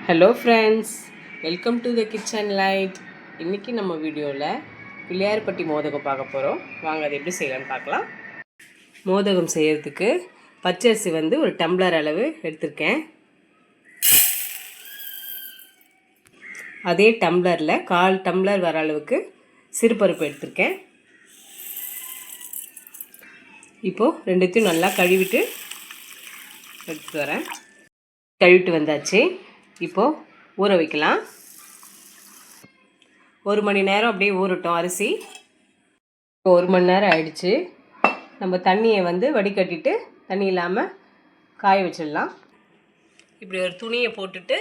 Hello friends, welcome to the kitchen light. இன்றைக்கி நம்ம வீடியோவில் பிள்ளையார்பட்டி மோதகம் பார்க்க போகிறோம். வாங்க அதை எப்படி செய்யலான்னு பார்க்கலாம். மோதகம் செய்கிறதுக்கு பச்சரிசி ஒரு டம்ளர் அளவு எடுத்திருக்கேன். அதே டம்ளரில் 1/4 டம்ளர் வர அளவுக்கு சிறுபருப்பு எடுத்திருக்கேன். இப்போது ரெண்டுத்தையும் நல்லா கழுவிட்டு எடுத்துகிட்டு வரேன். கழுவிட்டு வந்தாச்சு. இப்போது ஊற வைக்கலாம். 1 மணி நேரம் அப்படியே ஊறட்டும் அரிசி. இப்போ 1 மணி நேரம் ஆயிடுச்சு. நம்ம தண்ணியை வடிகட்டிட்டு தண்ணி இல்லாமல் காய வச்சிடலாம். இப்படி ஒரு துணியை போட்டுட்டு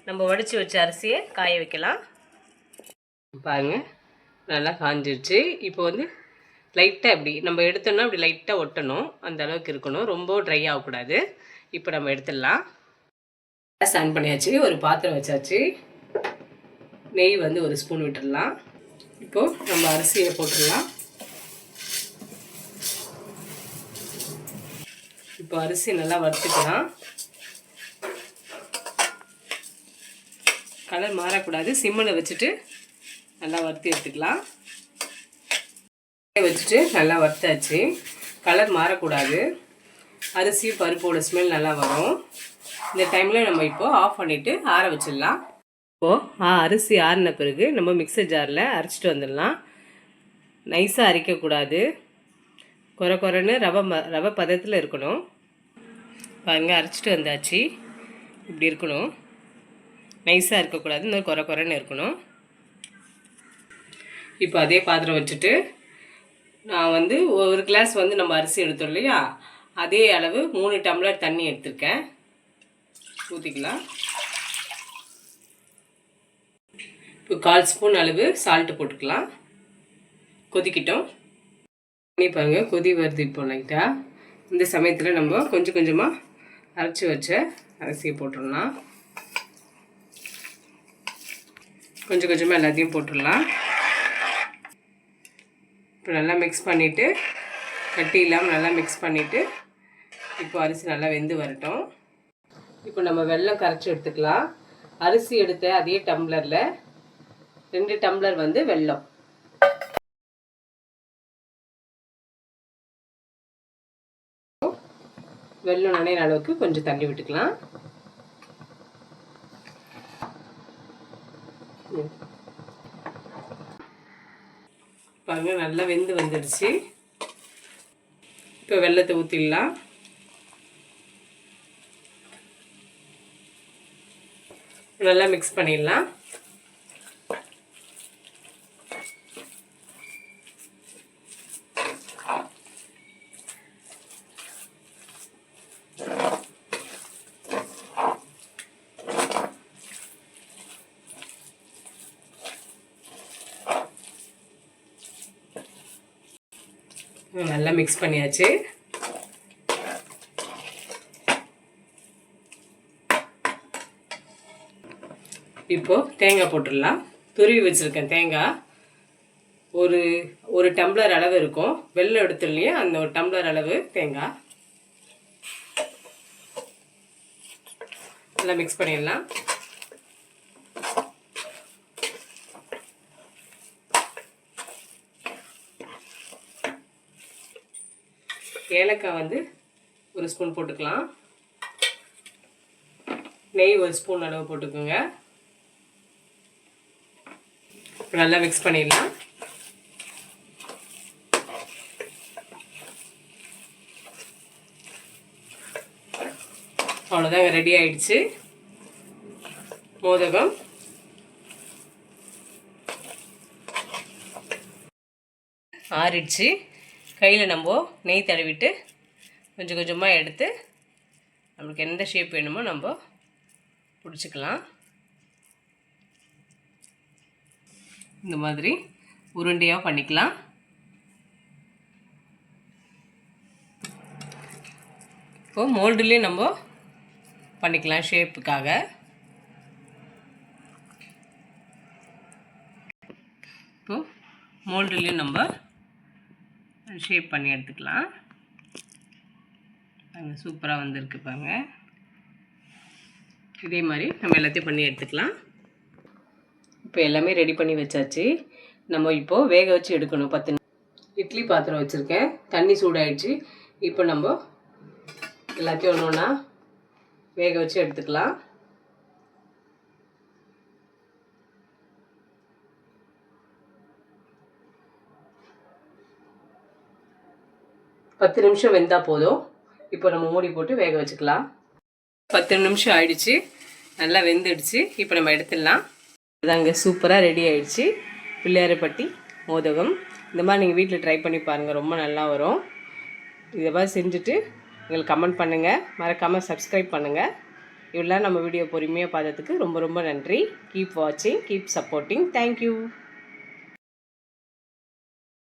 நம்ம வடித்து வச்ச அரிசியை காய வைக்கலாம். பாருங்கள், நல்லா காஞ்சிருச்சு. இப்போ லைட்டாக இப்படி நம்ம எடுத்தோம்னா அப்படி லைட்டாக ஒட்டணும், அந்த அளவுக்கு இருக்கணும். ரொம்ப ட்ரை ஆகக்கூடாது. இப்போ நம்ம எடுத்துடலாம். கேஸ் ஆன் பண்ணியாச்சு. ஒரு பாத்திரம் வச்சாச்சு. நெய் 1 ஸ்பூன் விட்டுடலாம். இப்போது நம்ம அரிசியை போட்டுடலாம். இப்போ அரிசி நல்லா வறுத்துக்கலாம். கலர் மாறக்கூடாது. சிம்மில் வச்சுட்டு நல்லா வறுத்து எடுத்துக்கலாம். வச்சுட்டு நல்லா வறுத்தாச்சு. கலர் மாறக்கூடாது. அரிசி பருப்போட ஸ்மெல் நல்லா வரும். இந்த டைமில் நம்ம இப்போது ஆஃப் பண்ணிவிட்டு ஆற வச்சிடலாம். இப்போது அரிசி ஆறின பிறகு நம்ம மிக்சர் ஜாரில் அரைச்சிட்டு வந்துடலாம். நைஸாக அரைக்கக்கூடாது. குறைன்னு ரவை பதத்தில் இருக்கணும். பாருங்கள், அரைச்சிட்டு வந்தாச்சு. இப்படி இருக்கணும். நைஸாக இருக்கக்கூடாது. இந்த குறைன்னு இருக்கணும். இப்போ அதே பாத்திரம் வச்சுட்டு நான் 1 கிளாஸ் நம்ம அரிசி எடுத்தோம் இல்லையா, அதே அளவு 3 டம்ளர் தண்ணி எடுத்திருக்கேன். ஊற்றிக்கலாம். இப்போ 1/4 ஸ்பூன் அளவு சால்ட்டு போட்டுக்கலாம். கொதிக்கிட்டோம். பண்ணி பாருங்கள், கொதி வருது இப்போ லைட்டாக. இந்த சமயத்தில் நம்ம கொஞ்சம் கொஞ்சமாக அரைச்சி வச்ச அரிசியை போட்டுடலாம். கொஞ்சம் கொஞ்சமாக எல்லாத்தையும் போட்டுடலாம். இப்போ நல்லா மிக்ஸ் பண்ணிவிட்டு, கட்டி இல்லாமல் நல்லா மிக்ஸ் பண்ணிவிட்டு, இப்போ அரிசி நல்லா வெந்து வரட்டும். இப்போ நம்ம வெல்லம் கரைச்சி எடுத்துக்கலாம். அரிசி எடுத்த அதே டம்ளரில் 2 டம்ளர் வெல்லம். வெல்லம் நனைகிற அளவுக்கு கொஞ்சம் தண்ணி விட்டுக்கலாம். பாருங்க, நல்லா வெந்து வந்துடுச்சு. இப்போ வெல்லத்தை ஊற்றிடலாம். நல்லா மிக்ஸ் பண்ணிடலாம். நல்லா மிக்ஸ் பண்ணியாச்சு. இப்போது தேங்காய் போட்டுடலாம். துருவி வச்சுருக்கேன் தேங்காய். ஒரு டம்ளர் அளவு இருக்கும். வெல்லம் எடுத்துலையே அந்த 1 டம்ளர் அளவு தேங்காய். நல்லா மிக்ஸ் பண்ணிடலாம். ஏலக்காய் 1 ஸ்பூன் போட்டுக்கலாம். நெய் 1 ஸ்பூன் அளவு போட்டுக்கோங்க. நல்லா மிக்ஸ் பண்ணிடலாம். அவ்வளோதாங்க, ரெடி ஆயிடுச்சு மோதகம். ஆறிடுச்சு. கையில் நம்ம நெய் தடவிட்டு கொஞ்சம் கொஞ்சமாக எடுத்து நம்மளுக்கு எந்த ஷேப் வேணுமோ நம்ம பிடிச்சிக்கலாம். இந்த மாதிரி உருண்டையாக பண்ணிக்கலாம். இப்போது மோல்டுலேயும் நம்ம பண்ணிக்கலாம் ஷேப்புக்காக. இப்போது மோல்டுலேயும் நம்ம ஷேப் பண்ணி எடுத்துக்கலாம். அங்கே சூப்பராக வந்திருக்கு பாருங்க. இதே மாதிரி நம்ம எல்லாத்தையும் பண்ணி எடுத்துக்கலாம். இப்போ எல்லாமே ரெடி பண்ணி வச்சாச்சு. நம்ம இப்போது வேக வச்சு எடுக்கணும். 10 இட்லி பாத்திரம் வச்சுருக்கேன். தண்ணி சூடாயிடுச்சு. இப்போ நம்ம எல்லாத்தையும் ஒன்று ஒன்றா வேக வச்சு எடுத்துக்கலாம். பத்து நிமிஷம் வெந்தால் போதும். இப்போ நம்ம மூடி போட்டு வேக வச்சுக்கலாம். 10 நிமிஷம் ஆயிடுச்சு. நல்லா வெந்துடுச்சு. இப்போ நம்ம எடுத்துடலாம். அதாங்க சூப்பராக ரெடி ஆயிடுச்சு பிள்ளையாரப்பட்டி மோதகம். இந்த மாதிரி நீங்கள் வீட்டில் ட்ரை பண்ணி பாருங்கள், ரொம்ப நல்லா வரும். இதை மாதிரி செஞ்சுட்டு எங்களுக்கு கமெண்ட் பண்ணுங்கள், மறக்காமல் சப்ஸ்கிரைப் பண்ணுங்கள். இவ்வளோ நம்ம வீடியோ பொறுமையாக பார்த்ததுக்கு ரொம்ப ரொம்ப நன்றி. கீப் வாட்சிங், கீப் சப்போர்ட்டிங். தேங்க்யூ.